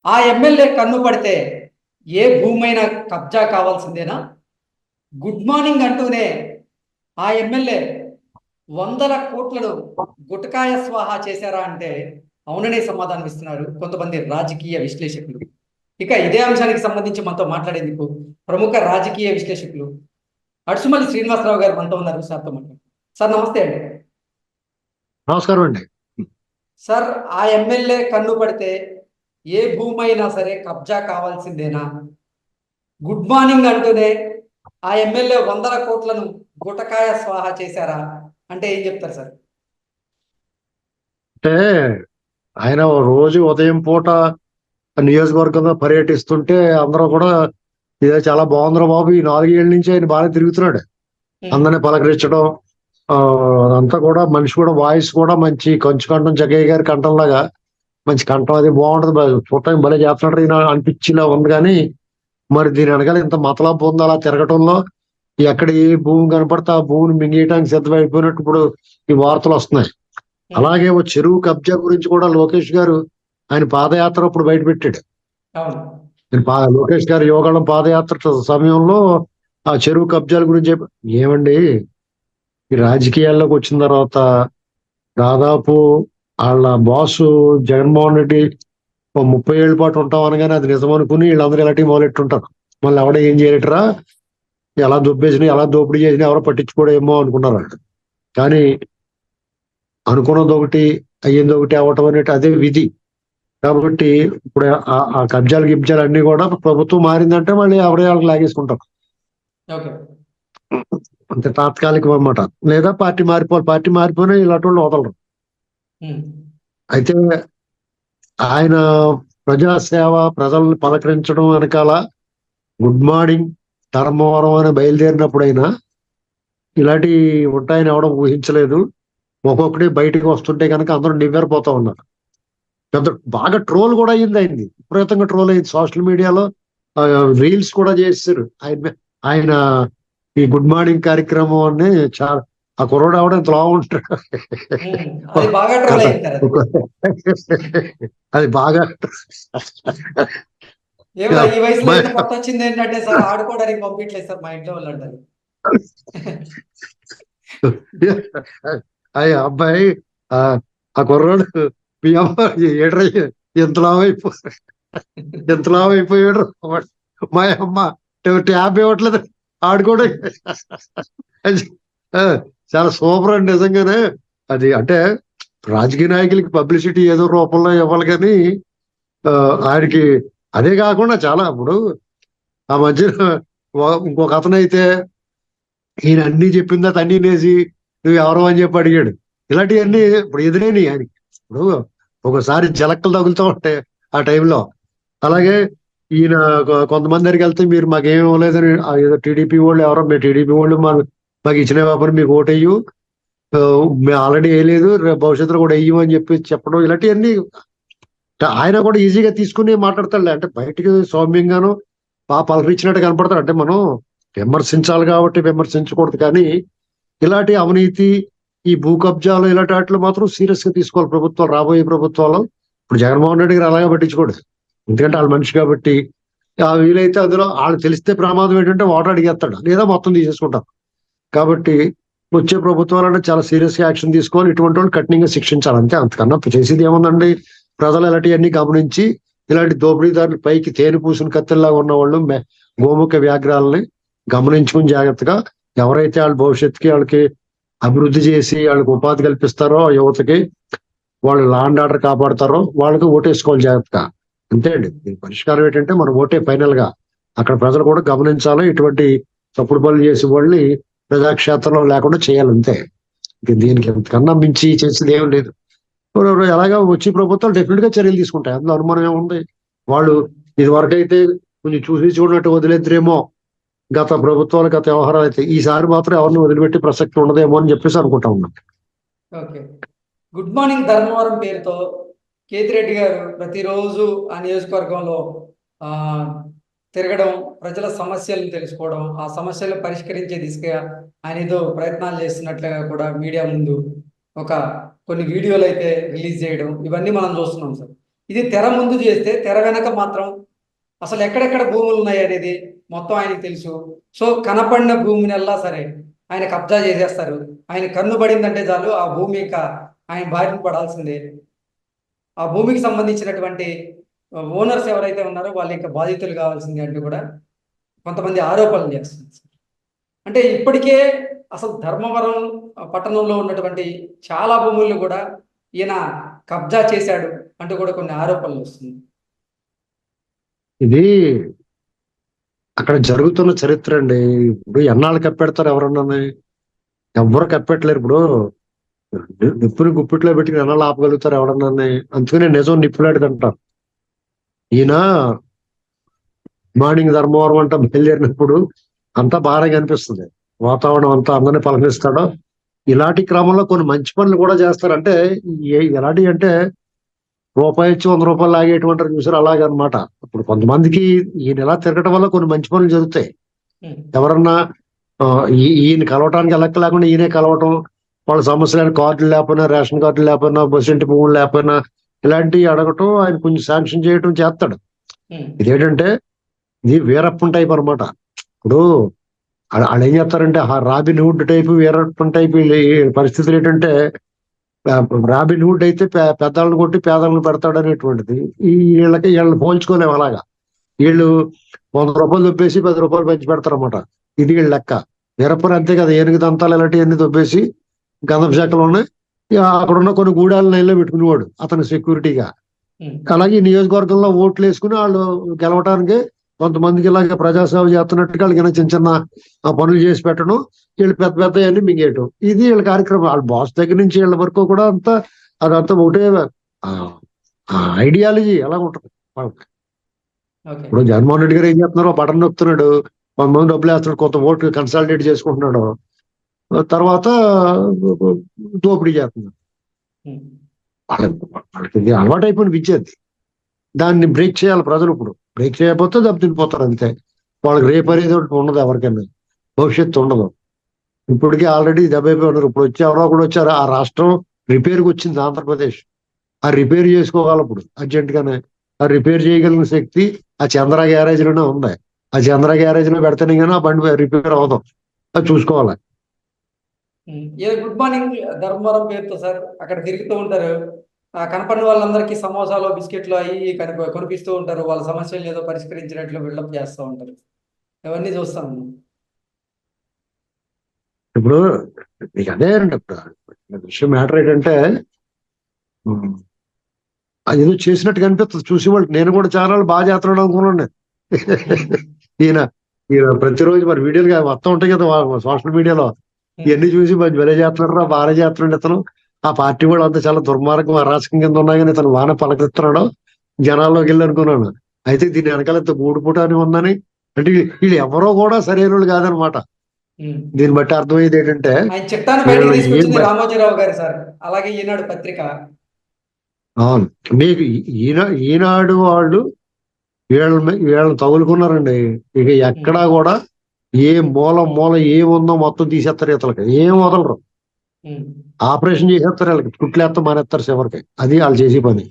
ఆ ఎమ్మెల్యే కన్ను పడితే ఏ భూమైనా కబ్జా కావాల్సిందేనా? గుడ్ మార్నింగ్ అంటూనే ఆ ఎమ్మెల్యే వందల కోట్లను గుటకాయ స్వాహా చేశారా అంటే అవుననే సమాధానం ఇస్తున్నారు కొంతమంది రాజకీయ విశ్లేషకులు. ఇక ఇదే అంశానికి సంబంధించి మనతో మాట్లాడేందుకు ప్రముఖ రాజకీయ విశ్లేషకులు అడుసుమల్లి శ్రీనివాసరావు గారు మనతో ఉన్నారు. సార్తో మాట్లాడు. సార్ నమస్తే అండి. నమస్కారం అండి. సార్, ఆ ఎమ్మెల్యే కన్ను పడితే ఏ భూమైనా సరే కబ్జా కావాల్సిందేనా? గుడ్ మార్నింగ్ అంటూనే ఆ ఎమ్మెల్యే వందల కోట్లను గుటకాయ స్వాహ చేశారా అంటే ఏం చెప్తారు సార్? అంటే ఆయన రోజు ఉదయం పూట నియోజకవర్గంలో పర్యటిస్తుంటే అందరూ కూడా ఇదే చాలా బాగుందిరా బాబు, ఈ 4 ఏళ్ల నుంచి ఆయన బాగా తిరుగుతున్నాడు. ఉమ్, అందరిని పలకరించడం, ఆ అంతా కూడా మనిషి కూడా వాయిస్ కూడా మంచి కంచు కంఠం జగ్గయ్య గారి కంఠంలాగా మంచి కంఠం అది బాగుంటది. చూడటానికి భలే చేస్తున్నాడు ఈయన అనిపించేలా ఉంది. కానీ మరి దీని వెనకాల ఇంత మతలబు ఉంది అలా తిరగటంలో. ఎక్కడ ఏ భూమి కనపడితే ఆ భూమిని మింగేయడానికి సిద్ధమైపోయినట్టు ఇప్పుడు ఈ వార్తలు వస్తున్నాయి. ఉమ్, అలాగే ఓ చెరువు కబ్జా గురించి కూడా లోకేష్ గారు ఆయన పాదయాత్ర ఇప్పుడు బయటపెట్టాడు. అవును. లోకేష్ గారు యోగాళం పాదయాత్ర సమయంలో ఆ చెరువు కబ్జాల గురించి ఏమండి, ఈ రాజకీయాల్లోకి వచ్చిన తర్వాత దాదాపు వాళ్ళ బాసు జగన్మోహన్ రెడ్డి ఓ 30 ఏళ్ల పాటు ఉంటాం అనగానే అది నిజం అనుకుని వీళ్ళందరూ ఇలాంటివి మొదలెట్టుంటారు. మళ్ళీ ఎవడ ఏం చేయలేటరా, ఎలా దొబ్బేసినా ఎలా దోపిడీ చేసినా ఎవరో పట్టించుకోడేమో అనుకున్నారు వాళ్ళు. కానీ అనుకున్నది ఒకటి, అయ్యింది ఒకటి అవటం అనేది అదే విధి. కాబట్టి ఇప్పుడు ఆ కబ్జాలు గిబ్జాలు అన్ని కూడా ప్రభుత్వం మారిందంటే మళ్ళీ ఎవరే వాళ్ళకి లాగేసుకుంటారు. ఓకే. అంతే తాత్కాలికం అన్నమాట. లేదా పార్టీ మారిపోవాలి, పార్టీ మారిపోయినా ఇలాంటి వాళ్ళు వదలరు. ఉమ్, అయితే ఆయన ప్రజాసేవ, ప్రజల్ని పలకరించడం వెనకాల గుడ్ మార్నింగ్ ధర్మవరం అని బయలుదేరినప్పుడైనా ఇలాంటి ఉంటాయని ఎవడం ఊహించలేదు. ఒక్కొక్కటి బయటికి వస్తుంటే కనుక అందరూ నివ్వెరపోతా ఉన్నారు. పెద్ద బాగా ట్రోల్ కూడా అయ్యింది, అయింది విపరీతంగా ట్రోల్ అయింది సోషల్ మీడియాలో. రీల్స్ కూడా చేస్తారు ఆయన ఈ గుడ్ మార్నింగ్ కార్యక్రమం అని. చాలా ఆ కుర్రోడు ఆవిడ ఇంత లావు ఉంటాడు. ఉమ్. అది బాగా ట్రోల్ గత అయింది సార్. అది అది బాగా ఏమో ఈ వయసులో ఇంత మ- పొట్ట వచ్చింది ఏంటంటే సార్ ఆడుకోవడానికి పంపించలేదు సార్ మా ఇంట్లో వాళ్ళు అంటారు. అయ్య అబ్బాయి, ఆ ఆ కుర్రోడు మీ అమ్మ ఏడ్ర ఎంత లావు ఎంత లావు అయిపోయాడు. మా అమ్మ ట్యాబ్ ఇవ్వట్లేదు ఆడుకోవడం. ఆ, చాలా సూపర్ అండి నిజంగానే. అది అంటే రాజకీయ నాయకులకి పబ్లిసిటీ ఏదో రూపంలో ఇవ్వాలి కానీ ఆ, ఆయనకి అదే కాకుండా చాలా ఇప్పుడు ఆ మధ్యన ఇంకొక అతను అయితే ఈయన అన్ని చెప్పిన తర్వాత అన్ని నేసి నువ్వు ఎవరు అని చెప్పి అడిగాడు. ఇలాంటివన్నీ ఇప్పుడు ఎదురైనాయి ఆయనకి. ఇప్పుడు ఒకసారి జలక్కలు తగులుతూ ఉంటాయి ఆ టైంలో. అలాగే ఈయన కొంతమంది దగ్గరికి వెళ్తే మీరు మాకేం ఇవ్వలేదని, ఏదో టీడీపీ వాళ్ళు ఎవరో మేము టీడీపీ వాళ్ళు మాకు ఇచ్చిన వ్యాపారం మీకు ఓటెయ్యు, మేము ఆల్రెడీ వేయలేదు రేపు భవిష్యత్తులో కూడా వెయ్యం అని చెప్పి చెప్పడం, ఇలాంటివన్నీ ఆయన కూడా ఈజీగా తీసుకుని మాట్లాడతాడులే. అంటే బయటికి సౌమ్యంగాను బాగా పలకరించినట్టు కనపడతాడు. అంటే మనం విమర్శించాలి కాబట్టి విమర్శించకూడదు కానీ ఇలాంటి అవినీతి, ఈ భూ కబ్జాలు ఇలాంటి వాటిలో మాత్రం సీరియస్ గా తీసుకోవాలి ప్రభుత్వాలు, రాబోయే ప్రభుత్వాలు. ఇప్పుడు జగన్మోహన్ రెడ్డి గారు అలాగే పట్టించుకోడు, ఎందుకంటే వాళ్ళ మనిషి కాబట్టి. వీలైతే అందులో వాళ్ళు తెలిస్తే ప్రమాదం ఏంటంటే ఓటర్ అడిగేస్తాడు లేదా మొత్తం తీసేసుకుంటారు. కాబట్టి వచ్చే ప్రభుత్వాలంటే చాలా సీరియస్ గా యాక్షన్ తీసుకోవాలి, ఇటువంటి వాళ్ళు కఠినంగా శిక్షించాలి. అంతే, అంతకన్నా చేసేది ఏముందండి. ప్రజలు ఇలాంటివన్నీ గమనించి ఇలాంటి దోపిడీదారులు పైకి తేనె పూసిన కత్తిల్లాగా ఉన్న వాళ్ళు గోముఖ వ్యాఘ్రాలని గమనించుకుని జాగ్రత్తగా ఎవరైతే వాళ్ళ భవిష్యత్తుకి వాళ్ళకి అభివృద్ధి చేసి వాళ్ళకి ఉపాధి కల్పిస్తారో యువతకి, వాళ్ళు లా అండ్ ఆర్డర్ కాపాడతారో వాళ్ళకి ఓటేసుకోవాలి జాగ్రత్తగా. అంతే అండి. దీని పరిష్కారం ఏంటంటే మన ఓటే ఫైనల్ గా. అక్కడ ప్రజలు కూడా గమనించాలి, ఇటువంటి తప్పుడు పనులు చేసే వాళ్ళని ప్రజాక్షేత్రంలో లేకుండా చేయాలి అంతే. దీనికి ఎంతకన్నా మించి చేసేది ఏం లేదు. ఎలాగా వచ్చే ప్రభుత్వాలు డెఫినెట్ గా చర్యలు తీసుకుంటాయి, అందులో అనుమానం ఏముంది. వాళ్ళు ఇది వరకైతే కొంచెం చూసి చూడనట్టు వదిలేద్దరేమో గత ప్రభుత్వాలు, గత వ్యవహారాలు అయితే, ఈసారి మాత్రం ఎవరిని వదిలిపెట్టి ప్రసక్తి ఉండదేమో అని చెప్పేసి అనుకుంటా ఉన్నాం. ఓకే. గుడ్ మార్నింగ్ ధర్మవరం పేరుతో కేతిరెడ్డి గారు ప్రతిరోజు ఆ నియోజకవర్గంలో ఆ తిరగడం, ప్రజల సమస్యలను తెలుసుకోవడం, ఆ సమస్యలను పరిష్కరించే దిశగా ఆయన ఏదో ప్రయత్నాలు చేస్తున్నట్లుగా కూడా మీడియా ముందు ఒక కొన్ని వీడియోలు అయితే రిలీజ్ చేయడం, ఇవన్నీ మనం చూస్తున్నాం సార్. ఇది తెర ముందు చేస్తే తెర వెనక మాత్రం అసలు ఎక్కడెక్కడ భూములు ఉన్నాయి అనేది మొత్తం ఆయనకి తెలుసు. సో కనపడిన భూమినల్లా సరే ఆయన కబ్జా చేసేస్తారు. ఆయన కన్ను పడిందంటే చాలు ఆ భూమి ఇంకా ఆయన బారిన పడాల్సిందే. ఆ భూమికి సంబంధించినటువంటి ఓనర్స్ ఎవరైతే ఉన్నారో వాళ్ళు ఇంకా బాధితులు కావాల్సిందే అంటూ కూడా కొంతమంది ఆరోపణలు చేస్తున్నారు. అంటే ఇప్పటికే అసలు ధర్మవరం పట్టణంలో ఉన్నటువంటి చాలా భూములను కూడా ఈయన కబ్జా చేశాడు అంటూ కూడా కొన్ని ఆరోపణలు వస్తుంది. ఇది అక్కడ జరుగుతున్న చరిత్ర అండి. ఇప్పుడు ఎన్నాళ్ళు కప్పెడతారు ఎవరన్నా? ఎవ్వరు కప్పెట్టలేరు. ఇప్పుడు నిప్పుని గుప్పిట్లో పెట్టి ఎన్నాళ్ళు ఆపగలుగుతారు ఎవరన్నా? అందుకనే నిజం నిప్పులాడిది అంటారు. ఈయన మార్నింగ్ ధర్మవరం అంతా బయలుదేరినప్పుడు అంతా బాగా కనిపిస్తుంది, వాతావరణం అంతా అందరినీ పలకరిస్తాడు. ఇలాంటి క్రమంలో కొన్ని మంచి పనులు కూడా చేస్తారు. అంటే ఎలాంటి అంటే రూపాయి ఇచ్చి 100 రూపాయలు లాగేటువంటి చూసారు అలాగనమాట. ఇప్పుడు కొంతమందికి ఈయన ఎలా తిరగటం వల్ల కొన్ని మంచి పనులు జరుగుతాయి. ఎవరన్నా ఈయన కలవటానికి లెక్క లేకుండా ఈయనే కలవటం, వాళ్ళ సమస్యలు కార్డులు లేకపోయినా, రేషన్ కార్డులు లేకపోయినా, బస్సు ఇంటి భూములు లేకపోయినా ఇలాంటివి అడగటం, ఆయన కొంచెం శాంక్షన్ చేయటం చేస్తాడు. ఇదేంటంటే ఇది వీరప్పన్ టైప్ అనమాట. ఇప్పుడు వాళ్ళు ఏం చేస్తారంటే robin hood type, Veerappan type పరిస్థితులు ఏంటంటే రాబిన్ హుడ్ అయితే పెద్దలను కొట్టి పేదలను పెడతాడు అనేటువంటిది. వీళ్ళని పోల్చుకోలేము అలాగా. వీళ్ళు 100 రూపాయలు దొబ్బేసి 10 రూపాయలు పెంచి పెడతారు అనమాట. ఇది వీళ్ళ లెక్క. వీరప్పన్ అంతే కదా, ఏనుగు దంతాలు ఇలాంటివన్నీ దొబ్బేసి గంధం శాఖలు ఉన్నాయి. అక్కడున్న కొన్ని గూడాలు లైన్లో పెట్టుకునేవాడు అతను సెక్యూరిటీగా. అలాగే ఈ నియోజకవర్గంలో ఓట్లు వేసుకుని వాళ్ళు గెలవటానికి కొంతమందికి ఇలాగే ప్రజాసేవ చేస్తున్నట్టుగా వాళ్ళకి చిన్న చిన్న పనులు చేసి పెట్టడం, వీళ్ళు పెద్ద పెద్ద అన్ని మింగేయటం. ఇది వీళ్ళ కార్యక్రమం. వాళ్ళ బాస్ దగ్గర నుంచి వీళ్ళ వరకు కూడా అదంతా ఒకటే ఐడియాలజీ ఎలా ఉంటుంది వాళ్ళకి. ఇప్పుడు జగన్మోహన్ రెడ్డి గారు ఏం చేస్తున్నారు, బటన్ నొక్కుతున్నాడు, కొంతమంది డబ్బులు వేస్తున్నాడు, కొంత ఓటు కన్సాలిడేట్ చేసుకుంటున్నాడు, తర్వాత దోపిడీ చేస్తున్నాడు. వాళ్ళకి ఇది అలవాటు అయిపోయిన విద్యది. దాన్ని బ్రేక్ చేయాలి ప్రజలు. ఇప్పుడు బ్రేక్ చేయకపోతే దెబ్బతినిపోతారు అంతే. వాళ్ళకి రేపు అనేది ఉండదు, ఎవరికైనా భవిష్యత్తు ఉండదు. ఇప్పటికీ ఆల్రెడీ దెబ్బైపోయి ఉన్నారు. ఇప్పుడు వచ్చి ఎవరో కూడా వచ్చారు, ఆ రాష్ట్రం రిపేర్కి వచ్చింది ఆంధ్రప్రదేశ్. ఆ రిపేర్ చేసుకోవాలి ఇప్పుడు అర్జెంట్ గానే. ఆ రిపేర్ చేయగలిగిన శక్తి ఆ చంద్ర గ్యారేజ్ లోనే ఉంది. ఆ చంద్ర గ్యారేజ్ లో పెడితేనే కానీ ఆ బండి రిపేర్ అవుతాం. అది చూసుకోవాలి. గుడ్ మార్నింగ్ ధర్మవరం పేరుతో సార్ అక్కడ తిరుగుతూ ఉంటారు. కనపడిన వాళ్ళందరికీ సమోసాలు, బిస్కెట్లు అవి కొనిపిస్తూ ఉంటారు. వాళ్ళ సమస్యలు ఏదో పరిష్కరించినట్లు బిల్డప్ చేస్తూ ఉంటారు. ఇవన్నీ చూస్తాను. ఇప్పుడు మీకు అదే అండి, ఇప్పుడు విషయం మ్యాటర్ ఏంటంటే అది ఏదో చేసినట్టు కనిపిస్తుంది చూసేవాళ్ళు. నేను కూడా చాలా బాగా చేస్తున్నాడు అనుకున్నాను. ఈయన ప్రతిరోజు మరి వీడియోలుగా వస్తూ ఉంటాయి కదా సోషల్ మీడియాలో. ఇవన్నీ చూసి మంచి భలే చేస్తున్నాడు, బాగా చేస్తున్నాడు ఇతను. ఆ పార్టీ కూడా అంతా చాలా దుర్మార్గం, అరాచకం కింద ఉన్నాయి కానీ ఇతను బాగా పలకరిస్తున్నాడు జనాల్లోకి వెళ్ళి అనుకున్నాను. అయితే దీని వెనకాల ఇంత గూడుపుట అని ఉందని, అంటే వీళ్ళు ఎవరో కూడా సరైన వాళ్ళు కాదనమాట. దీన్ని బట్టి అర్థమయ్యేది ఏంటంటే రామోజీరావు గారు సార్, అలాగే ఈనాడు పత్రిక. అవును, మీకు ఈనాడు వాళ్ళు వీళ్ళని తగులుకున్నారండి. ఇక ఎక్కడా కూడా ఏ మూల ఏముందో మొత్తం తీసేస్తారు. ఇతలకి ఏం వదలరు, ఆపరేషన్ చేసేస్తారు. వీళ్ళకి కుట్లేస్తే మానేస్తారు చివరికి. అది వాళ్ళు చేసే పని.